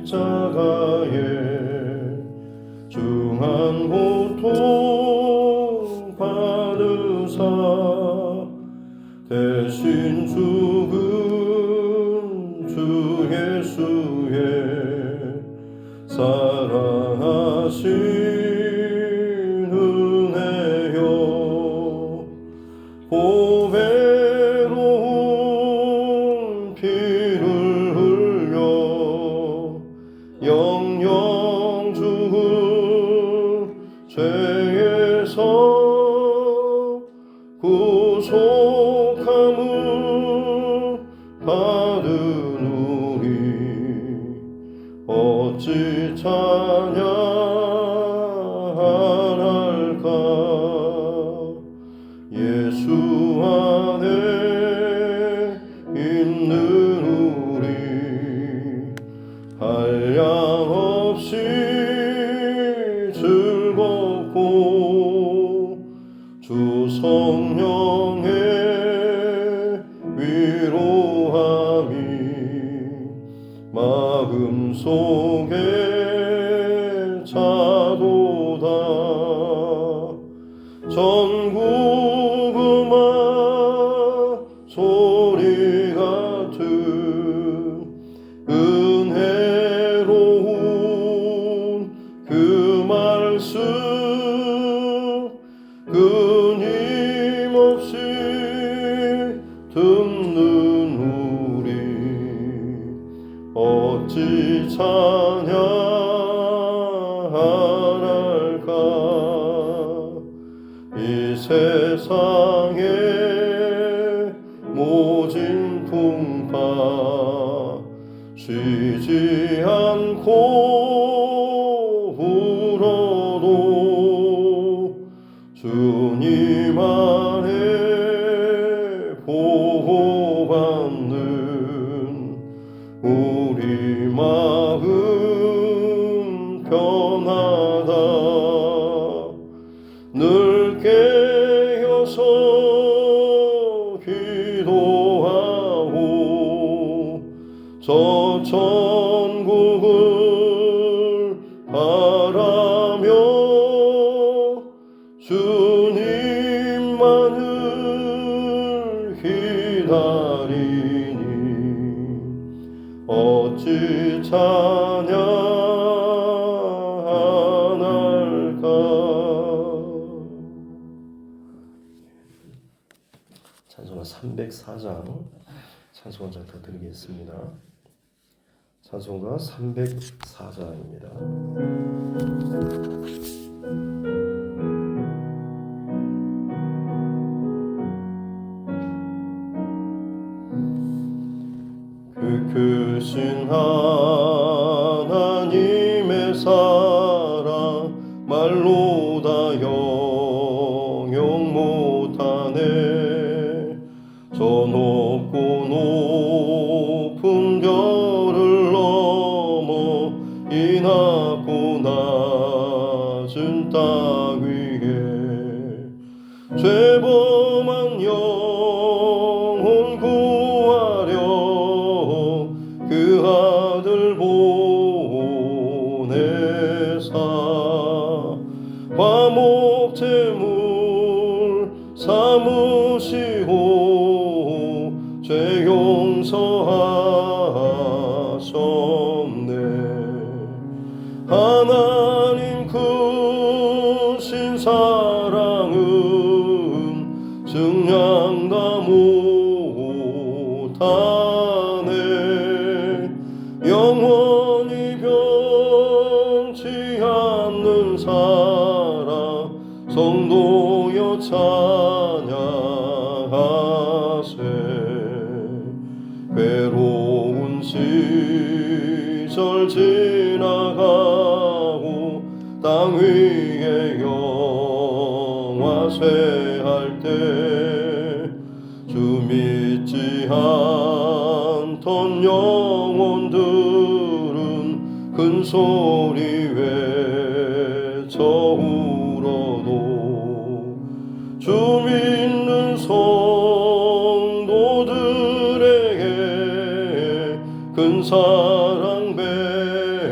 십자가에 중한 고통 받으사 대신 죽은 주 예수의 사랑하신 은혜요 보배로운 피를 흘려 영영 죽을 죄에서 구속함을 받은 우리 어찌 찬양할까 예수 안에 있는 우리 한량없이 즐겁고 주 성령의 위로함이 마음속에 차도다 전국 음악 소리 같은 은혜로운 그 말씀 끊임없이 듣는 우리 어찌 찬양할까 이 세상에 모진 풍파 쉬지 않고 울어도 주님 안에 보호받는 우리 마음 편하다 늘 깨어서 기도하고 저 천국을 바라며 주님만을 기다리니 어찌 찬양할까 찬송가 304장 찬송가 더 드리겠습니다. 찬송가 304장입니다. 그 크신 하나님의 사랑 말로 다 영영 못하네 저 높고 높은 별을 넘어 이 낮고 낮은 땅 위에 죄범한 영혼 구하려 그 아들 보내사 화목제물 삼으시고 죄 용서하셨네 하나님 크신 사랑은 증량다 못하네 영원히 변치 않는 사랑 성도여 찬양하세 외로운 시절 지나가고 땅 위에 영화 쇠할 때 주 믿지 않던 영혼들은 큰 소리 외쳐 울어도 주 믿는 성도들에게 큰 사랑 베푸시네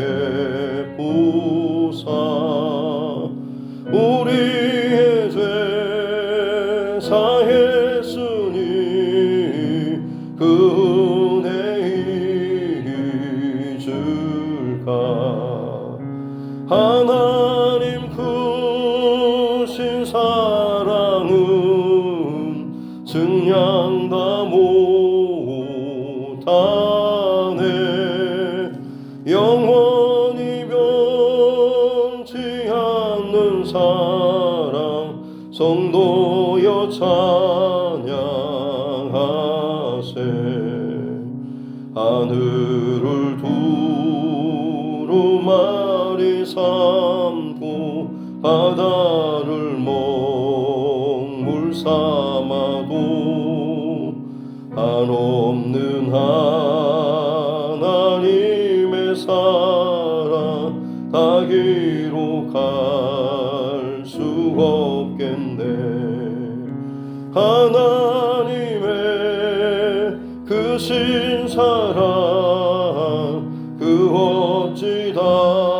찬양하세. 하늘을 두루마리 삼고 바다를 먹물 삼아도 한없는 하나님의 사랑 다 기록할 수 없겠네. 하나님의 그 신사랑 그 어찌 닿았을까.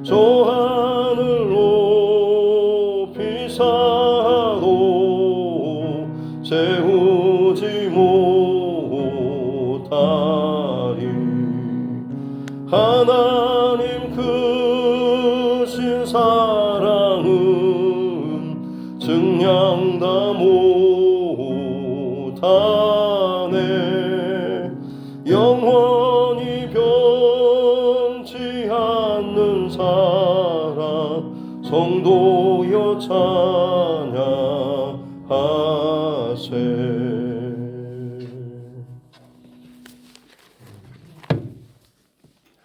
저 하늘 높이 쌓아도 세우지 못하리. 하나님 크신 사랑은 증량 다 못하네. 영원히 변치 않는 사랑 성도여 찬양하세.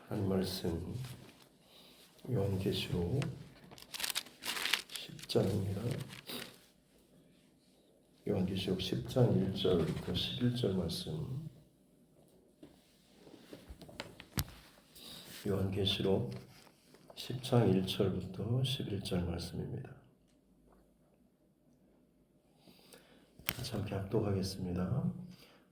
하나님 말씀 요한계시록 10장입니다. 요한계시록 10장 1절부터 11절 말씀. 요한계시록 10장 1절부터 11절 말씀입니다. 함께 합독하겠습니다.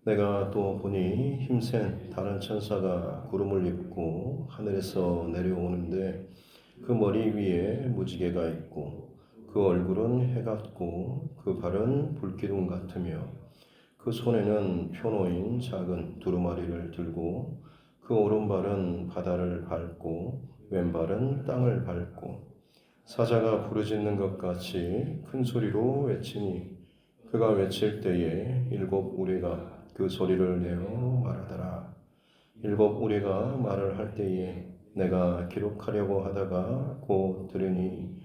내가 또 보니 힘센 다른 천사가 구름을 입고 하늘에서 내려오는데 그 머리 위에 무지개가 있고 그 얼굴은 해 같고 그 발은 불기둥 같으며 그 손에는 표노인 작은 두루마리를 들고 그 오른발은 바다를 밟고 왼발은 땅을 밟고 사자가 부르짖는 것 같이 큰 소리로 외치니 그가 외칠 때에 일곱 우리가 그 소리를 내어 말하더라. 일곱 우리가 말을 할 때에 내가 기록하려고 하다가 곧 들으니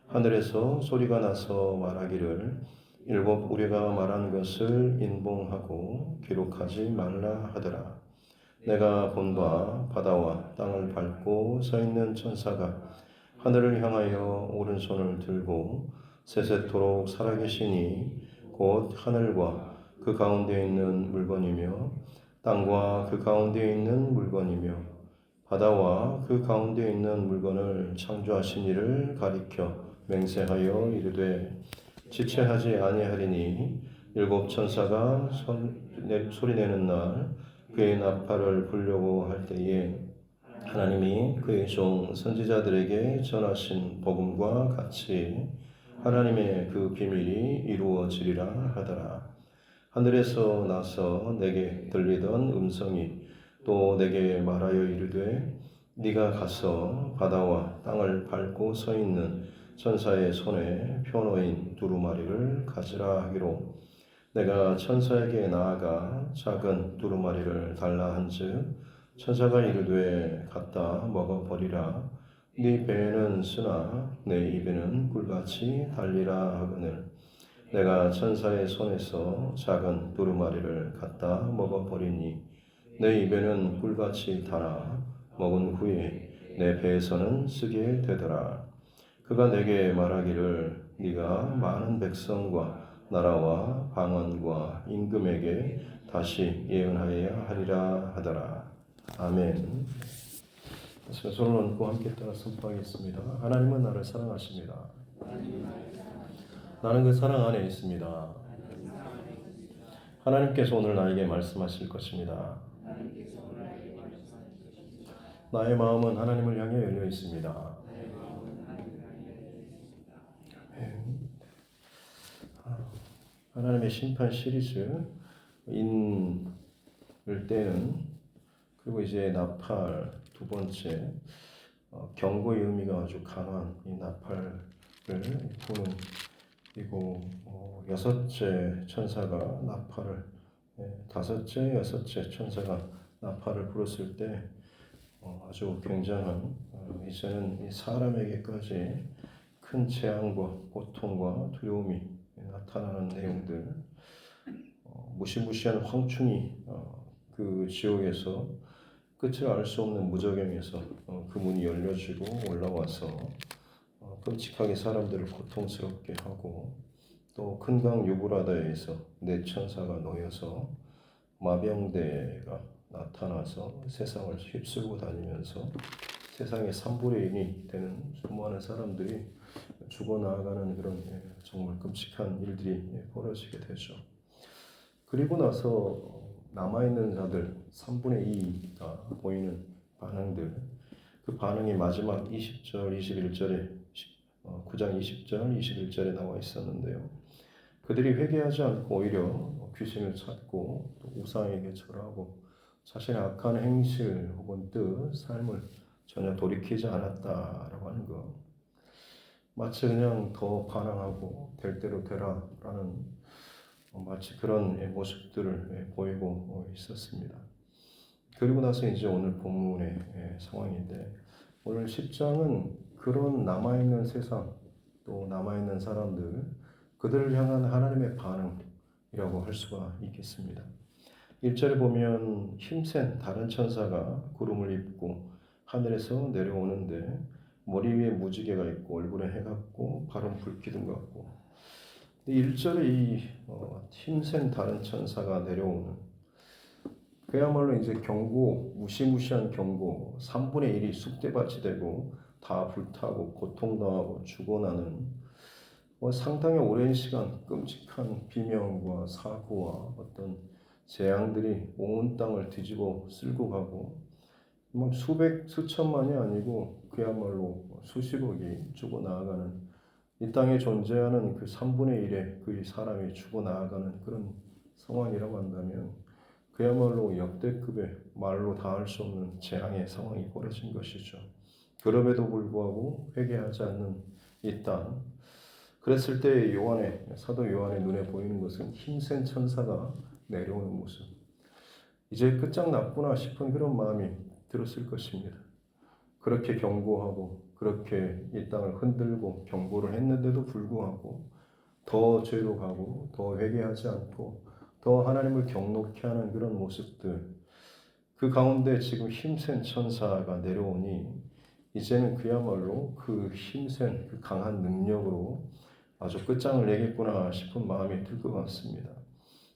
하늘에서 소리가 나서 말하기를 일곱 우리가 말한 것을 인봉하고 기록하지 말라 하더라. 내가 본 바 바다와 땅을 밟고 서 있는 천사가 하늘을 향하여 오른손을 들고 세세토록 살아계시니 곧 하늘과 그 가운데 있는 물건이며 땅과 그 가운데 있는 물건이며 바다와 그 가운데 있는 물건을 창조하신 이를 가리켜 맹세하여 이르되 지체하지 아니하리니 일곱 천사가 소리내는 날 그의 나팔을 불려고 할 때에 하나님이 그의 종 선지자들에게 전하신 복음과 같이 하나님의 그 비밀이 이루어지리라 하더라. 하늘에서 나서 내게 들리던 음성이 또 내게 말하여 이르되 네가 가서 바다와 땅을 밟고 서 있는 천사의 손에 표노인 두루마리를 가지라 하기로 내가 천사에게 나아가 작은 두루마리를 달라 한즉 천사가 이르되 갖다 먹어버리라. 네 배에는 쓰나 내 입에는 꿀같이 달리라 하거늘 내가 천사의 손에서 작은 두루마리를 갖다 먹어버리니 내 입에는 꿀같이 달아 먹은 후에 내 배에서는 쓰게 되더라. 그가 내게 말하기를 네가 많은 백성과 나라와 방언과 임금에게 다시 예언하여야 하리라 하더라. 아멘. 손을 얹고 함께 따라 선포하겠습니다. 하나님은 나를 사랑하십니다. 나는 그 사랑 안에 있습니다. 하나님께서 오늘 나에게 말씀하실 것입니다. 나의 마음은 하나님을 향해 열려 있습니다. 하나님의 심판 시리즈 인을 떼는 그리고 이제 나팔 두 번째 경고의 의미가 아주 강한 이 나팔을 부는 그리고 여섯째 천사가 나팔을 다섯째 여섯째 천사가 나팔을 불었을 때 아주 굉장한 이제는 이 사람에게까지 큰 재앙과 고통과 두려움이 나타나는 내용들, 무시무시한 황충이 그 지옥에서 끝을 알 수 없는 무저갱에서 그 문이 열려지고 올라와서 끔찍하게 사람들을 고통스럽게 하고, 또 큰 강 유브라다에서 네 천사가 놓여서 마병대가 나타나서 세상을 휩쓸고 다니면서 세상의 3분의 1이 되는 수많은 사람들이 죽어나가는 그런 정말 끔찍한 일들이 벌어지게 되죠. 그리고 나서 남아있는 자들 3분의 2가 보이는 반응들, 그 반응이 마지막 20절, 21절에 9장 20절, 21절에 나와 있었는데요. 그들이 회개하지 않고 오히려 귀신을 찾고 또 우상에게 절하고 자신의 악한 행실 혹은 뜻, 삶을 전혀 돌이키지 않았다라고 하는 것, 마치 그냥 더 반항하고 될 대로 되라라는 마치 그런 모습들을 보이고 있었습니다. 그리고 나서 이제 오늘 본문의 상황인데, 오늘 10장은 그런 남아있는 세상, 또 남아있는 사람들, 그들을 향한 하나님의 반응이라고 할 수가 있겠습니다. 1절에 보면 힘센 다른 천사가 구름을 입고 하늘에서 내려오는데, 머리 위에 무지개가 있고 얼굴에 해 같고 발은 불기둥 같고, 1절에 이 힘센 다른 천사가 내려오는, 그야말로 이제 경고, 무시무시한 경고, 3분의 1이 쑥대밭이 되고 다 불타고 고통당하고 죽어나는 상당히 오랜 시간 끔찍한 비명과 사고와 어떤 재앙들이 온 땅을 뒤집어 쓸고 가고, 막 수천만이 아니고 그야말로 수십억이 죽어나가는, 이 땅에 존재하는 그 3분의 1의 그 사람이 죽어나가는 그런 상황이라고 한다면 그야말로 역대급의 말로 다할 수 없는 재앙의 상황이 벌어진 것이죠. 그럼에도 불구하고 회개하지 않는 이 땅, 그랬을 때 사도 요한의 눈에 보이는 것은 힘센 천사가 내려오는 모습. 이제 끝장났구나 싶은 그런 마음이 들었을 것입니다. 그렇게 경고하고 그렇게 이 땅을 흔들고 경고를 했는데도 불구하고 더 죄로 가고 더 회개하지 않고 더 하나님을 경노케 하는 그런 모습들, 그 가운데 지금 힘센 천사가 내려오니 이제는 그야말로 그 힘센 그 강한 능력으로 아주 끝장을 내겠구나 싶은 마음이 들 것 같습니다.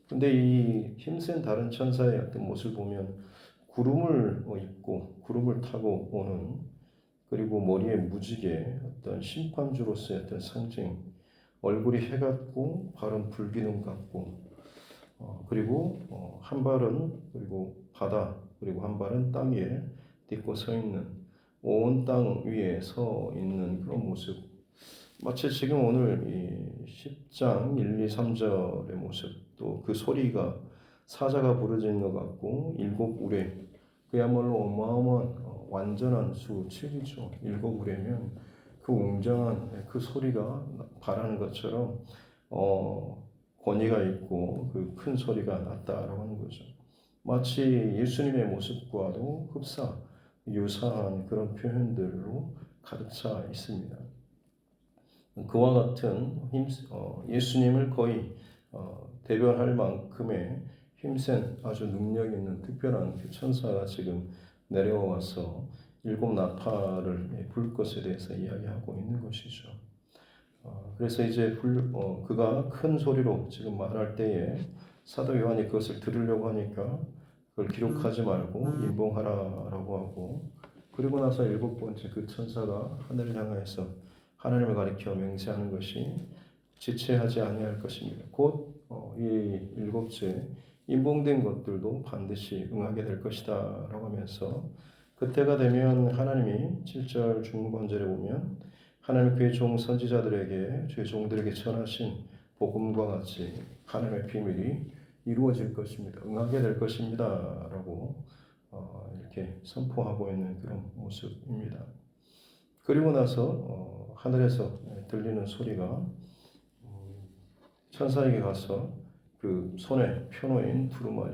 근데 이 힘센 다른 천사의 어떤 모습을 보면 구름을 입고 구름을 타고 오는, 그리고 머리에 무지개, 어떤 심판주로서의 어떤 상징, 얼굴이 해 같고 발은 불기둥 같고, 그리고 한 발은 그리고 바다, 그리고 한 발은 땅 위에 딛고 서 있는, 온 땅 위에 서 있는 그런 모습, 마치 지금 오늘 이 10장 1, 2, 3절의 모습, 또 그 소리가 사자가 부르짖는 것 같고 일곱 우레, 그야말로 어마어마한 완전한 수 7이죠. 일곱 우레면 그 웅장한 그 소리가 바라는 것처럼 권위가 있고 그 큰 소리가 났다라고 하는 거죠. 마치 예수님의 모습과도 유사한 그런 표현들로 가득 차 있습니다. 그와 같은 예수님을 거의 대변할 만큼의 힘센 아주 능력 있는 특별한 그 천사가 지금 내려와서 일곱 나팔을 불 것에 대해서 이야기하고 있는 것이죠. 그래서 이제 그가 큰 소리로 지금 말할 때에 사도 요한이 그것을 들으려고 하니까 그걸 기록하지 말고 인봉하라라고 하고, 그리고 나서 일곱 번째 그 천사가 하늘을 향하여서 하나님을 가리켜 맹세하는 것이 지체하지 아니할 것입니다. 곧 이 일곱째 인봉된 것들도 반드시 응하게 될 것이다 라고 하면서, 그때가 되면 하나님이 7절 중반절에 보면 하나님 그의 종 선지자들에게 주의 종들에게 전하신 복음과 같이 하나님의 비밀이 이루어질 것입니다. 응하게 될 것입니다 라고 이렇게 선포하고 있는 그런 모습입니다. 그리고 나서 하늘에서 들리는 소리가 천사에게 가서 그 손에 펴놓인 두루마리,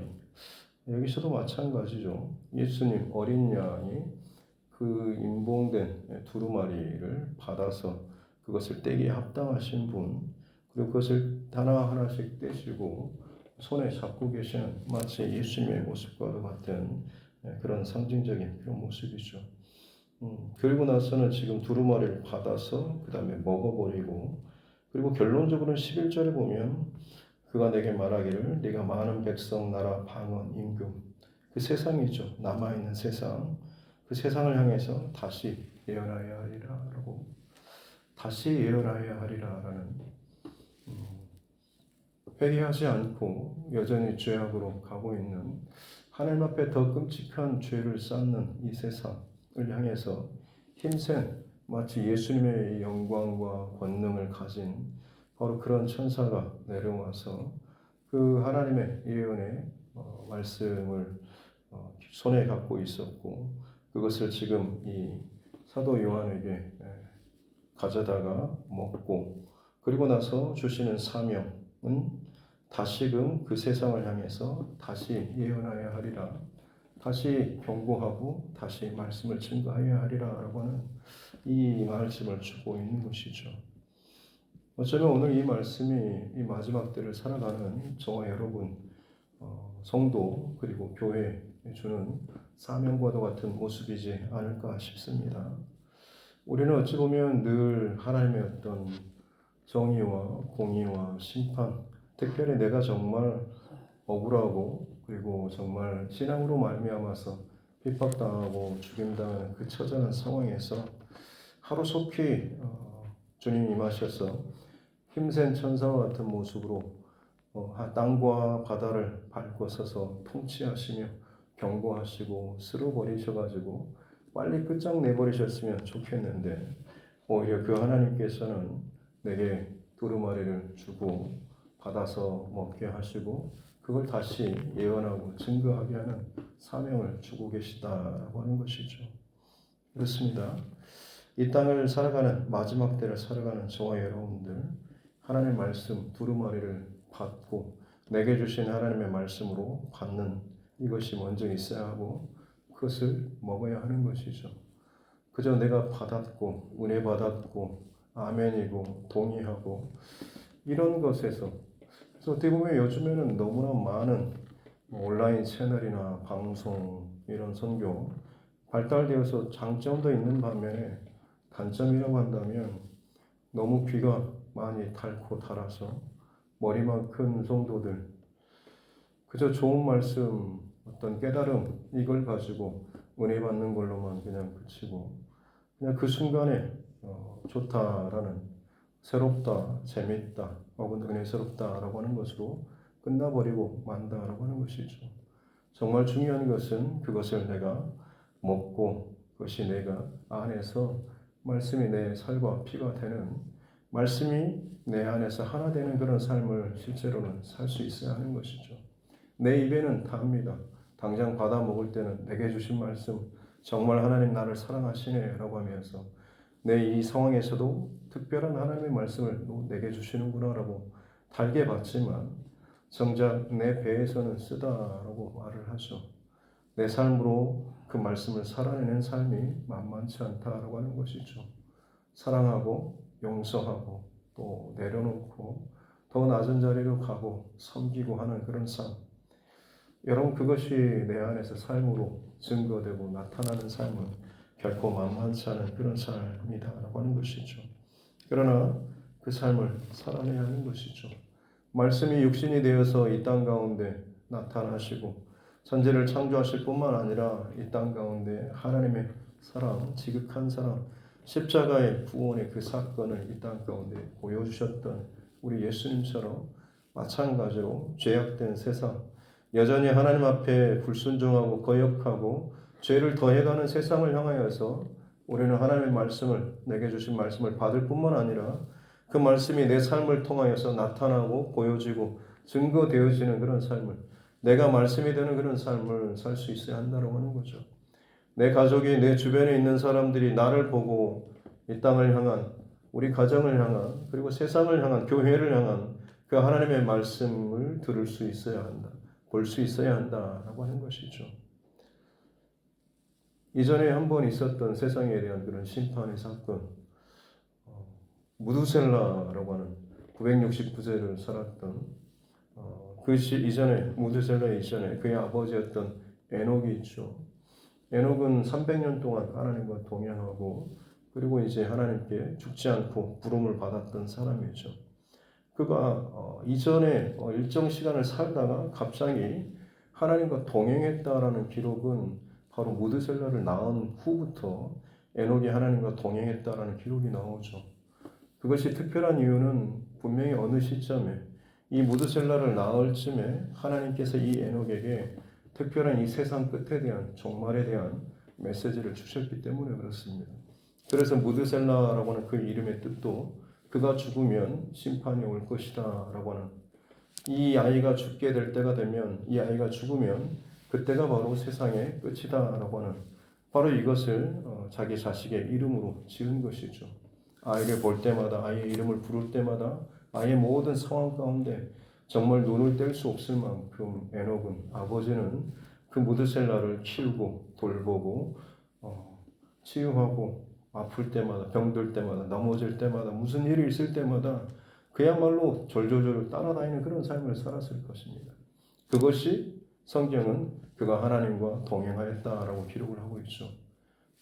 여기서도 마찬가지죠. 예수님 어린 양이 그 인봉된 두루마리를 받아서 그것을 떼기에 합당하신 분, 그리고 그것을 하나하나씩 떼시고 손에 잡고 계시는 마치 예수님의 모습과도 같은 그런 상징적인 그런 모습이죠. 그리고 나서는 지금 두루마리를 받아서 그 다음에 먹어버리고, 그리고 결론적으로는 11절에 보면 그가 내게 말하기를 네가 많은 백성, 나라, 방언, 임금, 그 세상이죠. 남아있는 세상, 그 세상을 향해서 다시 예언하여야 하리라 라고, 다시 예언하여야 하리라 라는, 회개하지 않고 여전히 죄악으로 가고 있는, 하나님 앞에 더 끔찍한 죄를 쌓는 이 세상을 향해서 힘센, 마치 예수님의 영광과 권능을 가진 바로 그런 천사가 내려와서 그 하나님의 예언의 말씀을 손에 갖고 있었고, 그것을 지금 이 사도 요한에게 가져다가 먹고, 그리고 나서 주시는 사명은 다시금 그 세상을 향해서 다시 예언하여야 하리라, 다시 경고하고 다시 말씀을 증거하여야 하리라 라고 하는 이 말씀을 주고 있는 것이죠. 어쩌면 오늘 이 말씀이 이 마지막 때를 살아가는 저와 여러분, 성도 그리고 교회에 주는 사명과도 같은 모습이지 않을까 싶습니다. 우리는 어찌 보면 늘 하나님의 어떤 정의와 공의와 심판, 특별히 내가 정말 억울하고 그리고 정말 신앙으로 말미암아서 핍박당하고 죽임당하는 그 처절한 상황에서 하루속히 주님이 임하셔서 힘센 천사와 같은 모습으로 땅과 바다를 밟고 서서 통치하시며 경고하시고 쓸어버리셔가지고 빨리 끝장내버리셨으면 좋겠는데, 오히려 그 하나님께서는 내게 두루마리를 주고 받아서 먹게 하시고 그걸 다시 예언하고 증거하게 하는 사명을 주고 계시다라고 하는 것이죠. 그렇습니다. 이 땅을 살아가는, 마지막 때를 살아가는 저와 여러분들, 하나님의 말씀 두루마리를 받고 내게 주신 하나님의 말씀으로 받는 이것이 먼저 있어야 하고 그것을 먹어야 하는 것이죠. 그저 내가 받았고 은혜 받았고 아멘이고 동의하고 이런 것에서, 그래서 어떻게 보면 요즘에는 너무나 많은 온라인 채널이나 방송, 이런 선교 발달되어서 장점도 있는 반면에 단점이라고 한다면 너무 귀가 많이 닳고 닳아서 머리만 큰 성도들, 그저 좋은 말씀, 어떤 깨달음, 이걸 가지고 은혜 받는 걸로만 그냥 그치고 그냥 그 순간에 좋다라는, 새롭다, 재밌다, 혹은 은혜스럽다라고 하는 것으로 끝나버리고 만다라고 하는 것이죠. 정말 중요한 것은 그것을 내가 먹고 그것이 내가 안에서 말씀이 내 살과 피가 되는, 말씀이 내 안에서 하나 되는 그런 삶을 실제로는 살 수 있어야 하는 것이죠. 내 입에는 답니다. 당장 받아 먹을 때는 내게 주신 말씀, 정말 하나님 나를 사랑하시네 라고 하면서 내 이 상황에서도 특별한 하나님의 말씀을 내게 주시는구나 라고 달게 받지만, 정작 내 배에서는 쓰다라고 말을 하죠. 내 삶으로 그 말씀을 살아내는 삶이 만만치 않다라고 하는 것이죠. 사랑하고 용서하고 또 내려놓고 더 낮은 자리로 가고 섬기고 하는 그런 삶, 여러분 그것이 내 안에서 삶으로 증거되고 나타나는 삶은 결코 만만치 않은 그런 삶이다라고 하는 것이죠. 그러나 그 삶을 살아내야 하는 것이죠. 말씀이 육신이 되어서 이 땅 가운데 나타나시고 천지를 창조하실 뿐만 아니라 이 땅 가운데 하나님의 사랑, 지극한 사랑, 십자가의 구원의 그 사건을 이 땅 가운데 보여주셨던 우리 예수님처럼 마찬가지로 죄악된 세상, 여전히 하나님 앞에 불순종하고 거역하고 죄를 더해가는 세상을 향하여서 우리는 하나님의 말씀을, 내게 주신 말씀을 받을 뿐만 아니라 그 말씀이 내 삶을 통하여서 나타나고 보여지고 증거되어지는 그런 삶을, 내가 말씀이 되는 그런 삶을 살 수 있어야 한다고 하는 거죠. 내 가족이, 내 주변에 있는 사람들이 나를 보고 이 땅을 향한, 우리 가정을 향한, 그리고 세상을 향한, 교회를 향한 그 하나님의 말씀을 들을 수 있어야 한다, 볼 수 있어야 한다라고 하는 것이죠. 이전에 한 번 있었던 세상에 대한 그런 심판의 사건, 무두셀라라고 하는 969세를 살았던 이전에 무두셀라 이전에 그의 아버지였던 에녹이 있죠. 에녹은 300년 동안 하나님과 동행하고 그리고 이제 하나님께 죽지 않고 부름을 받았던 사람이죠. 그가 이전에 일정 시간을 살다가 갑자기 하나님과 동행했다라는 기록은 바로 무드셀라를 낳은 후부터 에녹이 하나님과 동행했다라는 기록이 나오죠. 그것이 특별한 이유는 분명히 어느 시점에 이 무드셀라를 낳을 쯤에 하나님께서 이 에녹에게 특별한 이 세상 끝에 대한 종말에 대한 메시지를 주셨기 때문에 그렇습니다. 그래서 무드셀라라고 하는 그 이름의 뜻도 그가 죽으면 심판이 올 것이다 라고 하는, 이 아이가 죽게 될 때가 되면, 이 아이가 죽으면 그때가 바로 세상의 끝이다 라고 하는, 바로 이것을 자기 자식의 이름으로 지은 것이죠. 아이를 볼 때마다, 아이의 이름을 부를 때마다 아이의 모든 상황 가운데 정말 눈을 뗄 수 없을 만큼 에녹은, 아버지는 그 무드셀라를 키우고 돌보고 치유하고 아플 때마다, 병들 때마다, 넘어질 때마다, 무슨 일이 있을 때마다 그야말로 졸졸졸 따라다니는 그런 삶을 살았을 것입니다. 그것이 성경은 그가 하나님과 동행하였다라고 기록을 하고 있죠.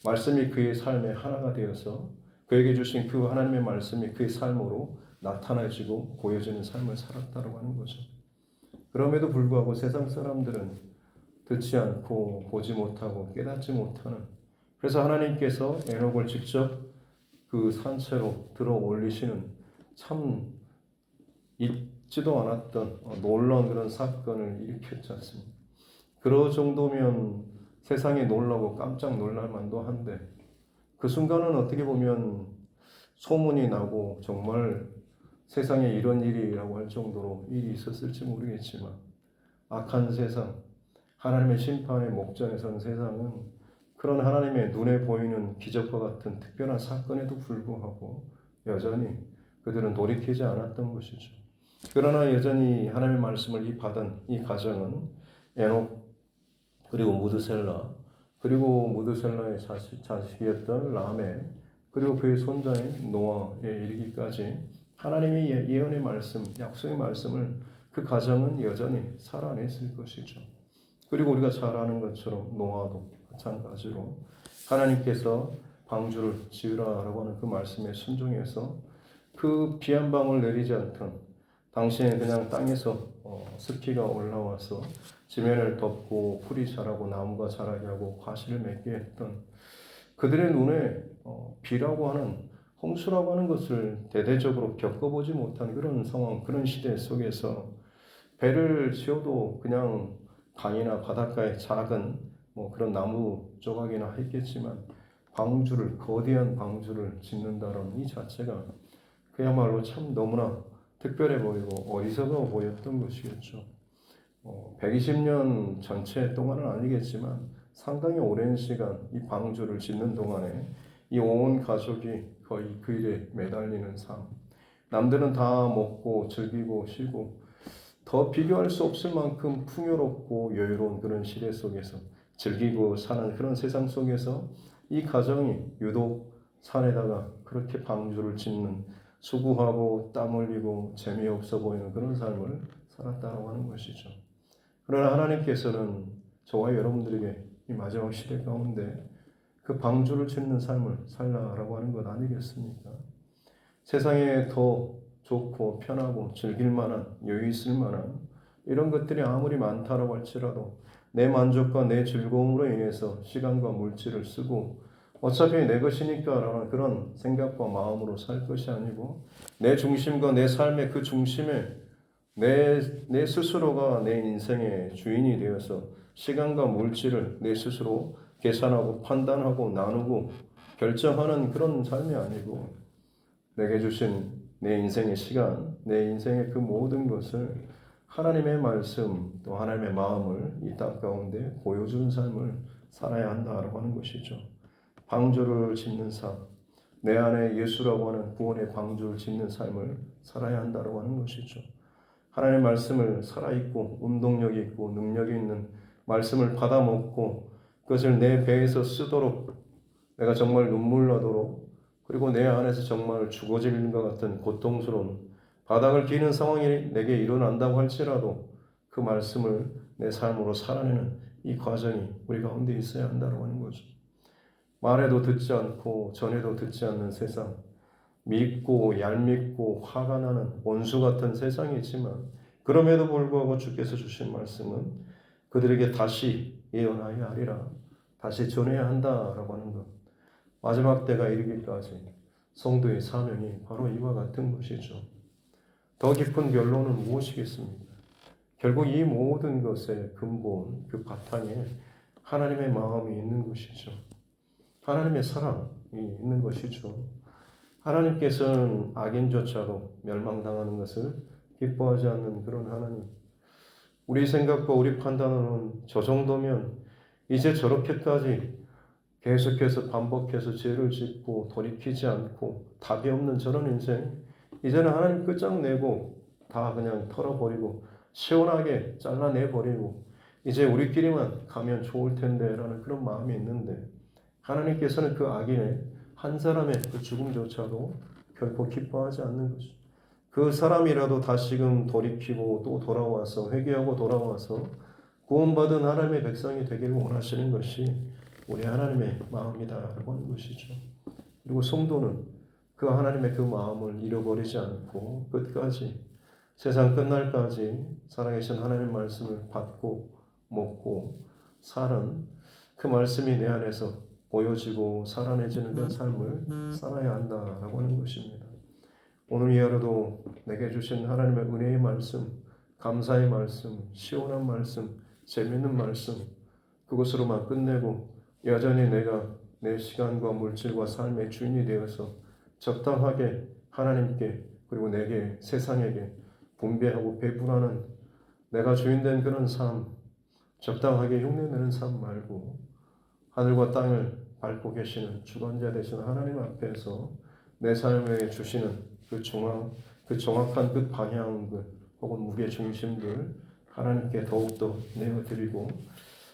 말씀이 그의 삶의 하나가 되어서 그에게 주신 그 하나님의 말씀이 그의 삶으로 나타나지고 보여지는 삶을 살았다고 하는 거죠. 그럼에도 불구하고 세상 사람들은 듣지 않고 보지 못하고 깨닫지 못하는, 그래서 하나님께서 에녹을 직접 그 산채로 들어 올리시는 참 잊지도 않았던 놀라운 그런 사건을 일으켰지 않습니까? 그럴 정도면 세상에 놀라고 깜짝 놀랄 만도 한데, 그 순간은 어떻게 보면 소문이 나고 정말 세상에 이런 일이라고 할 정도로 일이 있었을지 모르겠지만, 악한 세상, 하나님의 심판의 목전에 선 세상은 그런 하나님의 눈에 보이는 기적과 같은 특별한 사건에도 불구하고 여전히 그들은 돌이키지 않았던 것이죠. 그러나 여전히 하나님의 말씀을 받은 이 가정은 에녹, 그리고 무드셀라, 그리고 무드셀라의 자식이었던 라멕, 그리고 그의 손자인 노아에 이르기까지 하나님의 예언의 말씀, 약속의 말씀을 그 가정은 여전히 살아냈을 것이죠. 그리고 우리가 잘 아는 것처럼 노아도 마찬가지로 하나님께서 방주를 지으라라고 하는 그 말씀에 순종해서 그 비 한 방울 내리지 않던, 당시에는 그냥 땅에서 습기가 올라와서 지면을 덮고 풀이 자라고 나무가 자라게 하고 과실을 맺게 했던 그들의 눈에 비라고 하는, 홍수라고 하는 것을 대대적으로 겪어보지 못한 그런 상황, 그런 시대 속에서 배를 지어도 그냥 강이나 바닷가에 작은 그런 나무 조각이나 했겠지만 방주를, 거대한 방주를 짓는다는 이 자체가 그야말로 참 너무나 특별해 보이고 어리석어 보였던 것이겠죠. 120년 전체 동안은 아니겠지만 상당히 오랜 시간 이 방주를 짓는 동안에 이 온 가족이 거의 그 일에 매달리는 삶, 남들은 다 먹고 즐기고 쉬고 더 비교할 수 없을 만큼 풍요롭고 여유로운 그런 시대 속에서 즐기고 사는 그런 세상 속에서 이 가정이 유독 산에다가 그렇게 방주를 짓는, 수고하고 땀 흘리고 재미없어 보이는 그런 삶을 살았다고 하는 것이죠. 그러나 하나님께서는 저와 여러분들에게 이 마지막 시대 가운데 그 방주를 짓는 삶을 살라라고 하는 것 아니겠습니까? 세상에 더 좋고 편하고 즐길 만한, 여유 있을 만한 이런 것들이 아무리 많다라고 할지라도 내 만족과 내 즐거움으로 인해서 시간과 물질을 쓰고 어차피 내 것이니까 라는 그런 생각과 마음으로 살 것이 아니고, 내 중심과 내 삶의 그 중심에 내 스스로가 내 인생의 주인이 되어서 시간과 물질을 내 스스로 계산하고 판단하고 나누고 결정하는 그런 삶이 아니고, 내게 주신 내 인생의 시간, 내 인생의 그 모든 것을 하나님의 말씀, 또 하나님의 마음을 이 땅 가운데 보여주는 삶을 살아야 한다라고 하는 것이죠. 방주를 짓는 삶, 내 안에 예수라고 하는 구원의 방주를 짓는 삶을 살아야 한다라고 하는 것이죠. 하나님의 말씀을 살아있고 운동력이 있고 능력이 있는 말씀을 받아먹고 그것을 내 배에서 쓰도록, 내가 정말 눈물 나도록 그리고 내 안에서 정말 죽어질 것 같은 고통스러운 바닥을 기는 상황이 내게 일어난다고 할지라도 그 말씀을 내 삶으로 살아내는 이 과정이 우리 가운데 있어야 한다고 하는 거죠. 말해도 듣지 않고 전해도 듣지 않는 세상, 밉고 얄밉고 화가 나는 원수 같은 세상이 있지만 그럼에도 불구하고 주께서 주신 말씀은 그들에게 다시 예언하여야 하리라, 다시 전해야 한다라고 하는 것. 마지막 때가 이르기까지 성도의 사명이 바로 이와 같은 것이죠. 더 깊은 결론은 무엇이겠습니까? 결국 이 모든 것의 근본, 그 바탕에 하나님의 마음이 있는 것이죠. 하나님의 사랑이 있는 것이죠. 하나님께서는 악인조차도 멸망당하는 것을 기뻐하지 않는 그런 하나님. 우리 생각과 우리 판단으로는 저 정도면 이제 저렇게까지 계속해서 반복해서 죄를 짓고 돌이키지 않고 답이 없는 저런 인생, 이제는 하나님 끝장내고 다 그냥 털어버리고 시원하게 잘라내버리고 이제 우리끼리만 가면 좋을 텐데 라는 그런 마음이 있는데, 하나님께서는 그 악인의 한 사람의 그 죽음조차도 결코 기뻐하지 않는 것이죠. 그 사람이라도 다시금 돌이키고 또 돌아와서 회개하고 돌아와서 구원받은 하나님의 백성이 되기를 원하시는 것이 우리 하나님의 마음이다라고 하는 것이죠. 그리고 성도는 그 하나님의 그 마음을 잃어버리지 않고 끝까지, 세상 끝날까지 살아계신 하나님의 말씀을 받고 먹고 사는 그 말씀이 내 안에서 보여지고 살아내지는 그 삶을 살아야 한다라고 하는 것입니다. 오늘 이 하루도 내게 주신 하나님의 은혜의 말씀, 감사의 말씀, 시원한 말씀, 재미있는 말씀, 그것으로만 끝내고 여전히 내가 내 시간과 물질과 삶의 주인이 되어서 적당하게 하나님께 그리고 내게 세상에게 분배하고 배분하는 내가 주인된 그런 삶, 적당하게 흉내내는 삶 말고 하늘과 땅을 밟고 계시는 주관자 되신 하나님 앞에서 내 삶에 주시는 그 정확한 그 방향들 혹은 무게 중심들 하나님께 더욱더 내어드리고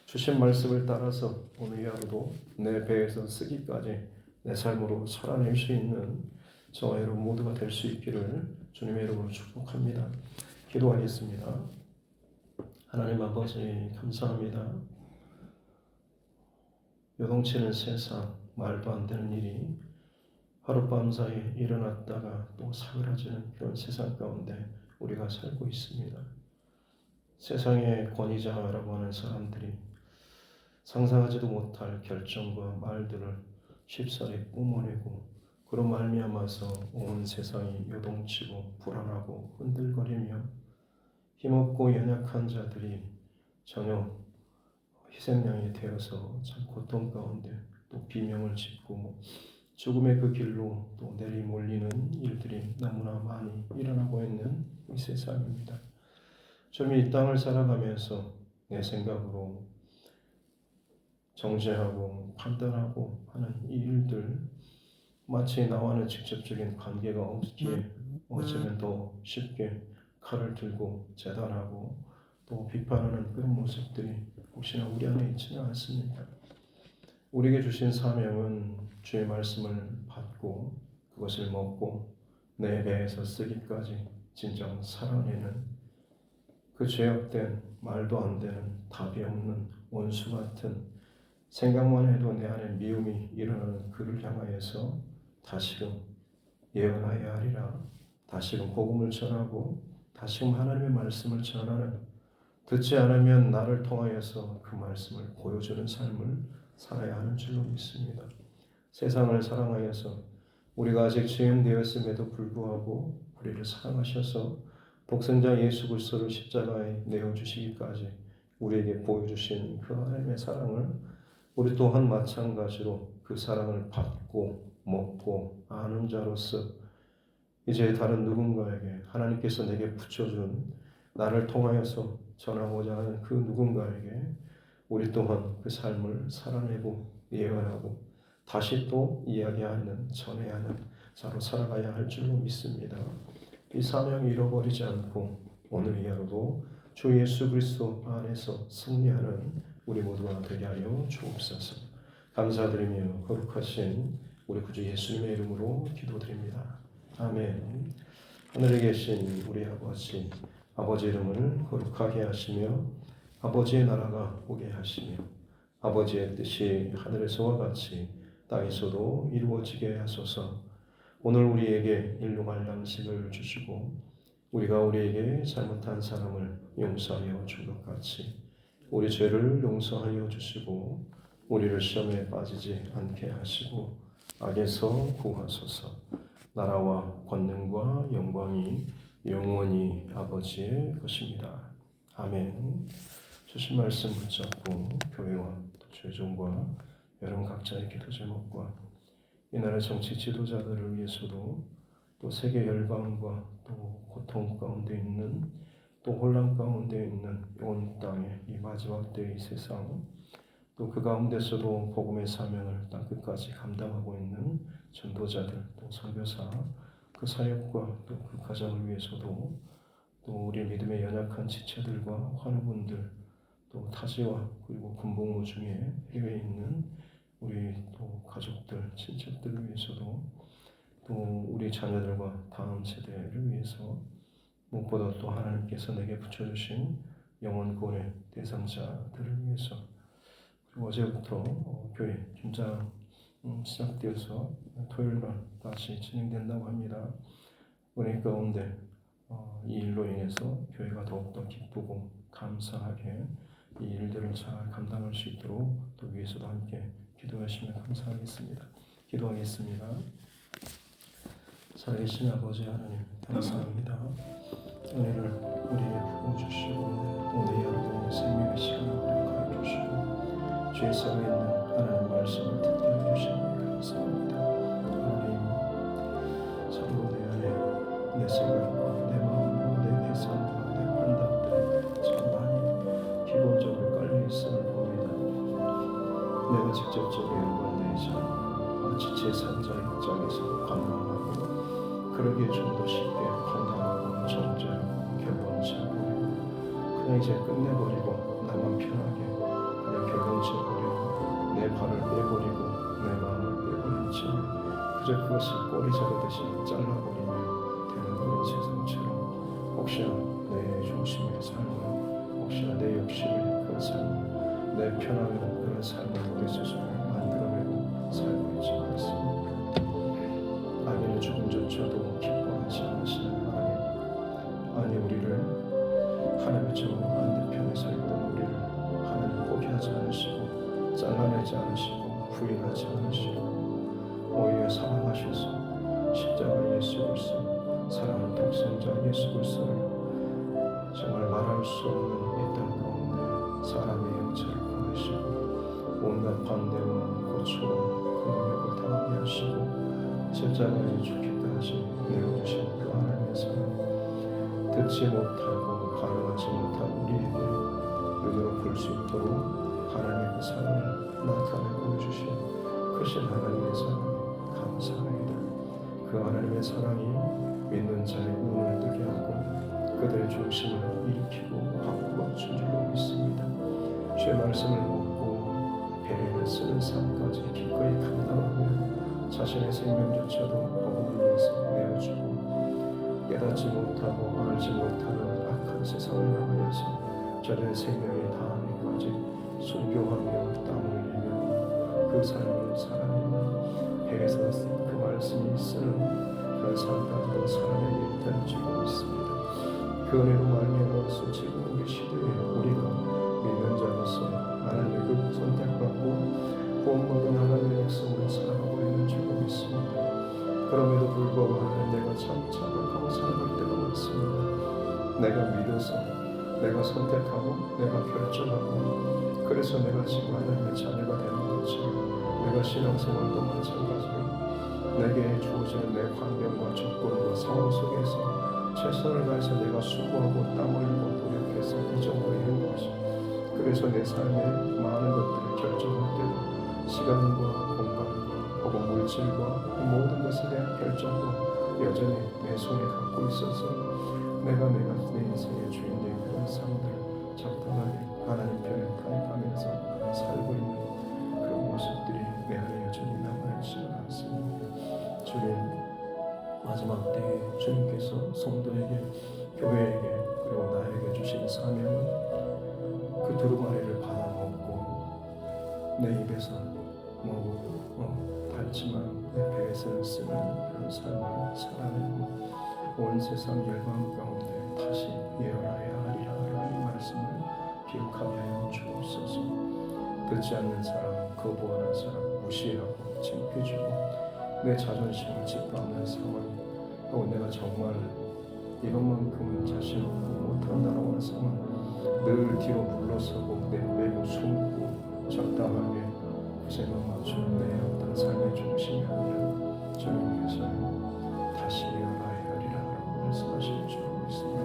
주신 말씀을 따라서 오늘 이 하루도 내 배에서 쓰기까지 내 삶으로 살아낼 수 있는 저와 여러분 모두가 될 수 있기를 주님의 이름으로 축복합니다. 기도하겠습니다. 하나님 아버지 감사합니다. 요동치는 세상, 말도 안 되는 일이 하룻밤 사이에 일어났다가 또 사그라지는 그런 세상 가운데 우리가 살고 있습니다. 세상의 권위자라고 하는 사람들이 상상하지도 못할 결정과 말들을 쉽사리 뿜어내고 그로 말미암아서 온 세상이 요동치고 불안하고 흔들거리며 힘없고 연약한 자들이 전혀 희생양이 되어서 참 고통 가운데 또 비명을 짓고 죽음의 그 길로 또 내리몰리는 일들이 너무나 많이 일어나고 있는 이 세상입니다. 좀 이 땅을 살아가면서 내 생각으로 정죄하고 판단하고 하는 이 일들, 마치 나와는 직접적인 관계가 없기에 어쩌면 더 쉽게 칼을 들고 재단하고 또 비판하는 그런 모습들이 혹시나 우리 안에 있지는 않습니까? 우리에게 주신 사명은 주의 말씀을 받고 그것을 먹고 내 배에서 쓰기까지 진정 살아내는 그 죄악된 말도 안 되는 답이 없는 원수 같은 생각만 해도 내 안에 미움이 일어나는 그를 향하여서 다시금 예언하여야 하리라, 다시금 복음을 전하고 다시금 하나님의 말씀을 전하는, 듣지 않으면 나를 통하여서 그 말씀을 보여주는 삶을 살아야 하는 줄로 믿습니다. 세상을 사랑하여서 우리가 아직 죄인 되었음에도 불구하고 우리를 사랑하셔서 독생자 예수 그리스도를 십자가에 내어주시기까지 우리에게 보여주신 그 하나님의 사랑을 우리 또한 마찬가지로 그 사랑을 받고 먹고 아는 자로서 이제 다른 누군가에게 하나님께서 내게 붙여준 나를 통하여서 전하고자 하는 그 누군가에게 우리 또한 그 삶을 살아내고 예언하고 다시 또 이야기하는, 전해야 하는 자로 살아가야 할 줄로 믿습니다. 이 사명 잃어버리지 않고 오늘 이 하루도 주 예수 그리스도 안에서 승리하는 우리 모두가 되게 하여 주옵소서. 감사드리며 거룩하신 우리 구주 예수님의 이름으로 기도드립니다. 아멘. 하늘에 계신 우리 아버지, 아버지 이름을 거룩하게 하시며 아버지의 나라가 오게 하시며 아버지의 뜻이 하늘에서와 같이 땅에서도 이루어지게 하소서. 오늘 우리에게 일용할 양식을 주시고 우리가 우리에게 잘못한 사람을 용서하여 준 것 같이 우리 죄를 용서하여 주시고 우리를 시험에 빠지지 않게 하시고 악에서 구하소서. 나라와 권능과 영광이 영원히 아버지의 것입니다. 아멘. 주신 말씀 붙잡고 교회와 최종과 여러분 각자의 기도 제목과 이 나라 정치 지도자들을 위해서도 또 세계 열방과 또 고통 가운데 있는 또 혼란 가운데 있는 온 땅의 이 마지막 때의 세상 또 그 가운데서도 복음의 사명을 땅끝까지 감당하고 있는 전도자들 또 선교사 그 사역과 또 그 가정을 위해서도 또 우리 믿음의 연약한 지체들과 환우분들 또 타지와 그리고 군복무 중에 해외에 있는 우리 또 가족들 친척들을 위해서도 또 우리 자녀들과 다음 세대를 위해서 무엇보다 또 하나님께서 내게 붙여주신 영원 구원의 대상자들을 위해서 그리고 어제부터 교회 김장 시작되어서 토요일날 다시 진행된다고 합니다. 은혜 가운데 이 일로 인해서 교회가 더욱더 기쁘고 감사하게 이 일들을 잘 감당할 수 있도록 또 위에서도 함께 기도하시면 감사하겠습니다. 기도하겠습니다. 살아계신 아버지 하나님 감사합니다. 은혜를 우리에게 부어주시고 또 내 하루도 생명의 시간을 허락하여 주시고 주의 살아있는 하나님 말씀을 듣게 해주시니 감사합니다. 하나님 참으로 내 안에 내 생각과 내 마음과 내 계산과 내 판단들이 참 많이 기본적으로 깔려있음을 봅니다. 내가 직접적으로 연관되자 지체 산자의 입장에서 관망하고 그러기에 좀 더 쉽게 판단하고 정죄하고 결론지어버리고 그냥 이제 끝내버리고 나만 편하게 그냥 결론지어버리고 내 발을 빼버리고 내 마음을 빼버린 채 그저 그것을 꼬리 자르듯이 잘라버리며 되는 그런 세상처럼 혹시나 내 중심의 삶을 혹시나 내 욕심의 그런 삶을 내 편안한 그런 삶을 우리 스스로 만들어내고 살고 있지 않습니다. 악인의 죽음조차도 기뻐하지 않으시는 하나님, 아니 우리를 하나님의 정 반대편에 서 있던 우리를 하나님 포기하지 않으시고 잘라내지 않으시고 부인하지 않으시고 오히려 사랑하셔서 십자가 예수 그리스도 사랑하는 독생자 예수 그리스도를 정말 말할 수 없는 이 땅 가운데 사람의 형체를 보내시고 온갖 반대와 고초와 공격을 당하게 하시고 십자가에 죽기까지 내어주신 그 하나님의 사랑 듣지 못하고 반응하지 못한 우리에게 눈으로 볼 수 있도록 하나님의 그 사랑을 나타내 보여주신 크신 하나님의 사랑 감사합니다. 그 하나님의 사랑이 믿는 자의 눈을 뜨게 하고 그들의 중심을 일으키고 바꾸어 준 줄로 믿습니다. 주의 말씀을 먹고 배를 쓰는 삶까지 기꺼이 감당하며 자신의 생명조차도 복음을 위해서 내어주고 깨닫지 못하고 알지 못하는 악한 세상을 향하여서 저들의 생명의 다하기까지 순교하며 땀 흘리며 그 삶을 살아내며 배에서 그 말씀이 쓰는 그 삶까지도 살아내게 된 줄로 믿습니다. 그 은혜로 말미암아서 지금 우리 시대에 우리가 믿는 자로서 하나님의 그 선택받고 구원받은 하나님의 백성으로 살아가고 있는 줄로 믿습니다. 그럼에도 불구하고 하나님 내가 참 착각하고 살아갈 때가 많습니다. 내가 믿어서 내가 선택하고 내가 결정하고 그래서 내가 지금 하나님의 자녀가 되는 거지. 내가 신앙생활도 마찬가지로 내게 주어지는 내 환경과 조건과 상황 속에서 최선을 다해서 내가 수고하고 땀 흘리고 노력해서 잊어버리는 거지. 그래서 내 삶에 많은 것들을 결정할 때도 시간과 공간과 혹은 물질과 이 모든 것에 대한 결정도 여전히 내 손에 갖고 있어서 내가 내 인생의 주인의 그런 삶들을 적당하게 하나님 편에 타협하면서 살고 있는 그런 모습들이 내 안에 여전히 남아있지는 않습니다. 성도에게, 교회에게, 그리고 나에게 주신 사명은 그 두루마리를 받아먹고 내 입에서 닳지만 내 배에서는 쓰는 그런 삶을 살아내고 온 세상 열방 가운데 다시 예언하여야 하리라 하는 이 말씀을 기억하게 하여 주옵소서. 듣지 않는 사람, 거부하는 사람, 무시하고 창피해주고 내 자존심을 짓밟는 상황, 하고 내가 정말 이것만큼은 자신 못한다라고 하는 상황, 늘 뒤로 물러서고 내빼고 숨고 적당하게 구세만 맞추는 내 어떤 삶의 중심이 아니라 주님께서는 다시 예언하여야 하리라 말씀하실 줄 믿습니다.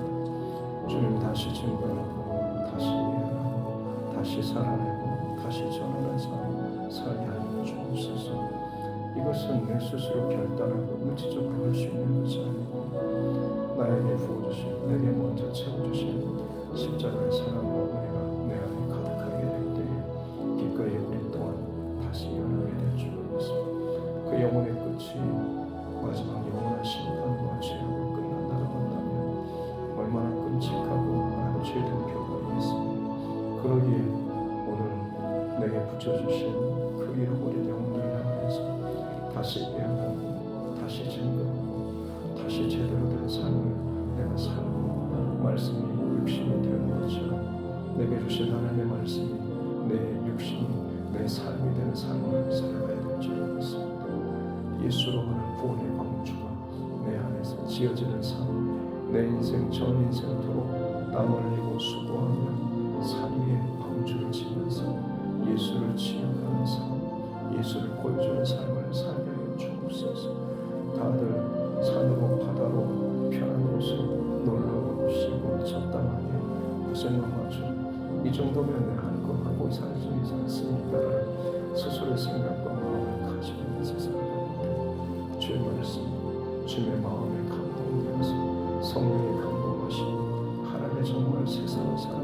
주님 다시 증거하고 다시 예언하고 다시 살아내고 다시 전하는 삶 살게 하여 주옵소서. 이것은 내 스스로 결단하고 의지적으로 할 수 있는 것이 아니고 나에게 부어주신, 내게 먼저 채워주신 십자가의 사랑과 은혜가 내 안에 가득하게 될 때에 기꺼이 우리 또한 다시 예언하게 될 줄 믿습니다. 그 영혼의 끝이 마지막 영원한 심판과 죄악으로 끝난다고 한다면 얼마나 끔찍하고 하나도 죄된 결과이겠습니까? 그러기에 오늘 내게 붙여주신 그 잃어버린 영혼을 향해서 다시 예언하고 다시 증거하고 다시 제대로 된 삶을 내가 살고 말씀이 육신이 되는 것처럼 내게 주신 하나님의 말씀이 내 육신이 내 삶이 되는 삶을 살아가야 될 줄 믿습니다. 예수로 하는 구원의 방주가 내 안에서 지어지는 삶, 내 인생 전 인생토록 땀 흘리고 수고하며 산 위에 방주를 지면서 예수를 지어가는 삶, 예수를 보여주는 삶을 살게 하여 주옵소서. 다들 산으로 바다로 편한 곳으로 놀러가고 쉬고 적당하게 고생만 마주 이 정도면 내가 할 거 하고 살지 않습니까? 스스로의 생각과 마음을 가지고 있는 세상 가운데 주의 말씀, 주의 마음에 감동되어서 성령의 감동하시고 하나님의 정말 세상을 살아